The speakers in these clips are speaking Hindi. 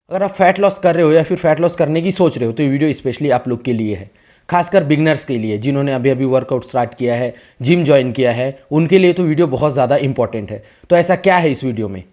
अगर आप फैट लॉस कर रहे हो या फिर फैट लॉस करने की सोच रहे हो तो ये वीडियो स्पेशली आप लोग के लिए है, खासकर बिगनर्स के लिए जिन्होंने अभी अभी वर्कआउट स्टार्ट किया है, जिम ज्वाइन किया है, उनके लिए तो वीडियो बहुत ज़्यादा इंपॉर्टेंट है। तो ऐसा क्या है इस वीडियो में?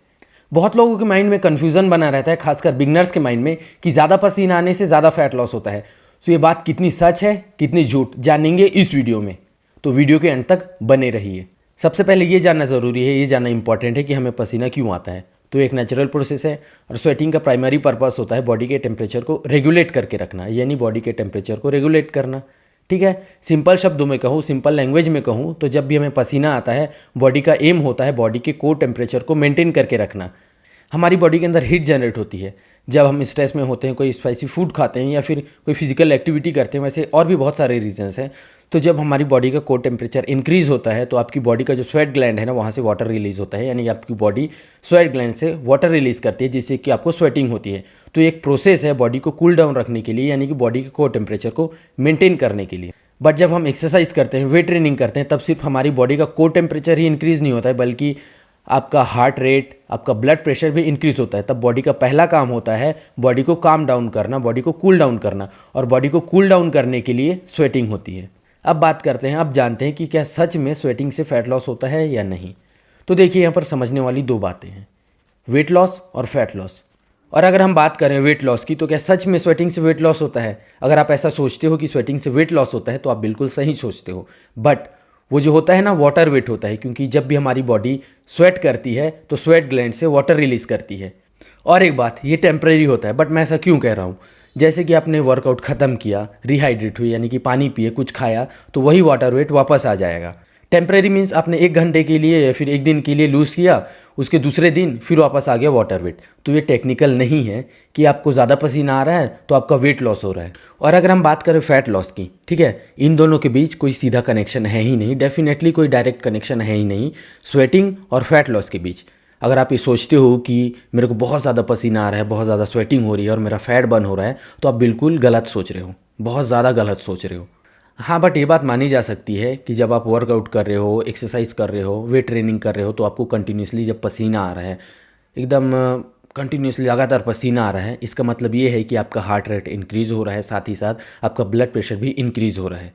बहुत लोगों के माइंड में कन्फ्यूज़न बना रहता है, खासकर बिगनर्स के माइंड में, कि ज़्यादा पसीना आने से ज़्यादा फैट लॉस होता है। तो ये बात कितनी सच है, कितनी झूठ, जानेंगे इस वीडियो में। तो वीडियो के अंत तक बने रहिए। सबसे पहले ये जानना ज़रूरी है, ये जानना इंपॉर्टेंट है कि हमें पसीना क्यों आता है। तो एक नेचुरल प्रोसेस है और स्वेटिंग का प्राइमरी पर्पस होता है बॉडी के टेम्परेचर को रेगुलेट करके रखना, यानी बॉडी के टेम्परेचर को रेगुलेट करना। ठीक है, सिंपल शब्दों में कहूँ, सिंपल लैंग्वेज में कहूँ तो जब भी हमें पसीना आता है, बॉडी का एम होता है बॉडी के कोर टेम्परेचर को मेंटेन करके रखना। हमारी बॉडी के अंदर हीट जनरेट होती है जब हम स्ट्रेस में होते हैं, कोई स्पाइसी फूड खाते हैं या फिर कोई फिजिकल एक्टिविटी करते हैं, वैसे और भी बहुत सारे रीजंस हैं। तो जब हमारी बॉडी का कोर टेम्परेचर इंक्रीज होता है तो आपकी बॉडी का जो स्वेट ग्लैंड है ना, वहाँ से वाटर रिलीज होता है, यानी आपकी बॉडी स्वेट ग्लैंड से वाटर रिलीज करती है जिससे कि आपको स्वेटिंग होती है। तो एक प्रोसेस है बॉडी को कूल डाउन रखने के लिए, यानी कि बॉडी के कोर टेम्परेचर को मेंटेन करने के लिए। बट जब हम एक्सरसाइज करते हैं, वेट ट्रेनिंग करते हैं, तब सिर्फ हमारी बॉडी का कोर टेम्परेचर ही इंक्रीज नहीं होता है, बल्कि आपका हार्ट रेट, आपका ब्लड प्रेशर भी इंक्रीज होता है। तब बॉडी का पहला काम होता है बॉडी को काम डाउन करना, बॉडी को कूल डाउन करना, और बॉडी को कूल डाउन करने के लिए स्वेटिंग होती है। अब बात करते हैं, अब जानते हैं कि क्या सच में स्वेटिंग से फैट लॉस होता है या नहीं। तो देखिए, यहाँ पर समझने वाली दो बातें हैं, वेट लॉस और फैट लॉस। और अगर हम बात करें वेट लॉस की, तो क्या सच में स्वेटिंग से वेट लॉस होता है? अगर आप ऐसा सोचते हो कि स्वेटिंग से वेट लॉस होता है तो आप बिल्कुल सही सोचते हो। बट वो जो होता है ना, वाटर वेट होता है, क्योंकि जब भी हमारी बॉडी स्वेट करती है तो स्वेट ग्लैंड से वाटर रिलीज करती है। और एक बात, ये टेम्परेरी होता है। बट मैं ऐसा क्यों कह रहा हूँ? जैसे कि आपने वर्कआउट ख़त्म किया, रिहाइड्रेट हुई, यानी कि पानी पिए, कुछ खाया, तो वही वाटर वेट वापस आ जाएगा। टेम्परेरी मीन्स आपने 1 घंटे के लिए या फिर 1 दिन के लिए लूज़ किया, उसके दूसरे दिन फिर वापस आ गया वाटर वेट। तो ये टेक्निकल नहीं है कि आपको ज़्यादा पसीना आ रहा है तो आपका वेट लॉस हो रहा है। और अगर हम बात करें फैट लॉस की, ठीक है, इन दोनों के बीच कोई सीधा कनेक्शन है ही नहीं, डेफिनेटली कोई डायरेक्ट कनेक्शन है ही नहीं स्वेटिंग और फैट लॉस के बीच। अगर आप ये सोचते हो कि मेरे को बहुत ज़्यादा पसीना आ रहा है, बहुत ज़्यादा स्वेटिंग हो रही है और मेरा फैट बर्न हो रहा है, तो आप बिल्कुल गलत सोच रहे हो, बहुत ज़्यादा गलत सोच रहे हो। हाँ, बट ये बात मानी जा सकती है कि जब आप वर्कआउट कर रहे हो, एक्सरसाइज कर रहे हो, वेट ट्रेनिंग कर रहे हो, तो आपको कंटिन्यूसली जब पसीना आ रहा है, एकदम कंटिन्यूसली लगातार पसीना आ रहा है, इसका मतलब ये है कि आपका हार्ट रेट इंक्रीज़ हो रहा है, साथ ही साथ आपका ब्लड प्रेशर भी इंक्रीज़ हो रहा है।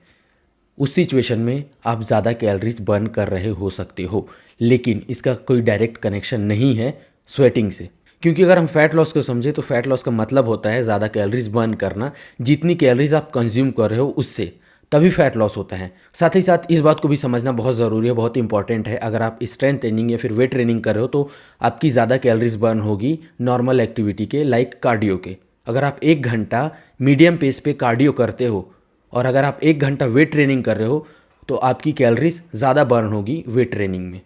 उस सिचुएशन में आप ज़्यादा कैलोरीज बर्न कर रहे हो सकते हो, लेकिन इसका कोई डायरेक्ट कनेक्शन नहीं है स्वेटिंग से। क्योंकि अगर हम फैट लॉस को समझे तो फैट लॉस का मतलब होता है ज़्यादा कैलोरीज बर्न करना, जितनी कैलोरीज आप कंज्यूम कर रहे हो उससे, तभी फैट लॉस होता है। साथ ही साथ इस बात को भी समझना बहुत ज़रूरी है, बहुत इंपॉर्टेंट है। अगर आप स्ट्रेंथ ट्रेनिंग या फिर वेट ट्रेनिंग कर रहे हो तो आपकी ज़्यादा कैलोरीज बर्न होगी नॉर्मल एक्टिविटी के, लाइक कार्डियो के। अगर आप 1 घंटा मीडियम पेस पे कार्डियो करते हो और अगर आप 1 घंटा वेट ट्रेनिंग कर रहे हो तो आपकी कैलोरीज ज़्यादा बर्न होगी वेट ट्रेनिंग में,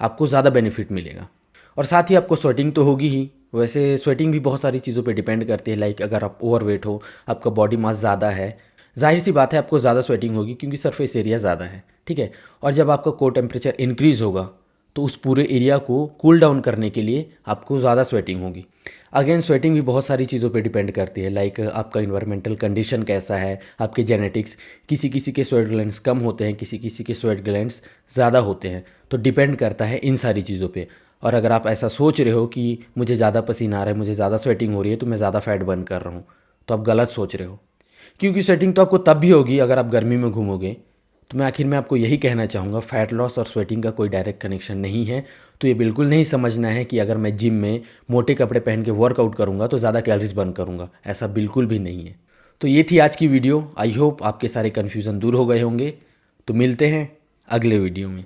आपको ज़्यादा बेनिफिट मिलेगा। और साथ ही आपको स्वेटिंग तो होगी ही। वैसे स्वेटिंग भी बहुत सारी चीज़ों पे डिपेंड करती है, लाइक अगर आप ओवरवेट हो, आपका बॉडी मास ज़्यादा है, जाहिर सी बात है आपको ज़्यादा स्वेटिंग होगी क्योंकि सरफेस एरिया ज़्यादा है, ठीक है। और जब आपका कोर टेम्परेचर इंक्रीज़ होगा तो उस पूरे एरिया को कूल डाउन करने के लिए आपको ज़्यादा स्वेटिंग होगी। अगेन स्वेटिंग भी बहुत सारी चीज़ों पे डिपेंड करती है, लाइक आपका इन्वायरमेंटल कंडीशन कैसा है, आपके जेनेटिक्स, किसी किसी के स्वेट ग्लैंड्स कम होते हैं, किसी किसी के स्वेट ग्लैंड्स ज़्यादा होते हैं, तो डिपेंड करता है इन सारी चीज़ों पे। और अगर आप ऐसा सोच रहे हो कि मुझे ज़्यादा पसीना आ रहा है, मुझे ज़्यादा स्वेटिंग हो रही है तो मैं ज़्यादा फैट बर्न कर रहा हूँ, तो आप गलत सोच रहे हो। क्योंकि स्वेटिंग तो आपको तब भी होगी अगर आप गर्मी में घूमोगे। तो मैं आखिर में आपको यही कहना चाहूँगा, फैट लॉस और स्वेटिंग का कोई डायरेक्ट कनेक्शन नहीं है। तो ये बिल्कुल नहीं समझना है कि अगर मैं जिम में मोटे कपड़े पहन के वर्कआउट करूँगा तो ज़्यादा कैलोरीज बर्न करूँगा, ऐसा बिल्कुल भी नहीं है। तो ये थी आज की वीडियो। आई होप आपके सारे कन्फ्यूज़न दूर हो गए होंगे। तो मिलते हैं अगले वीडियो में।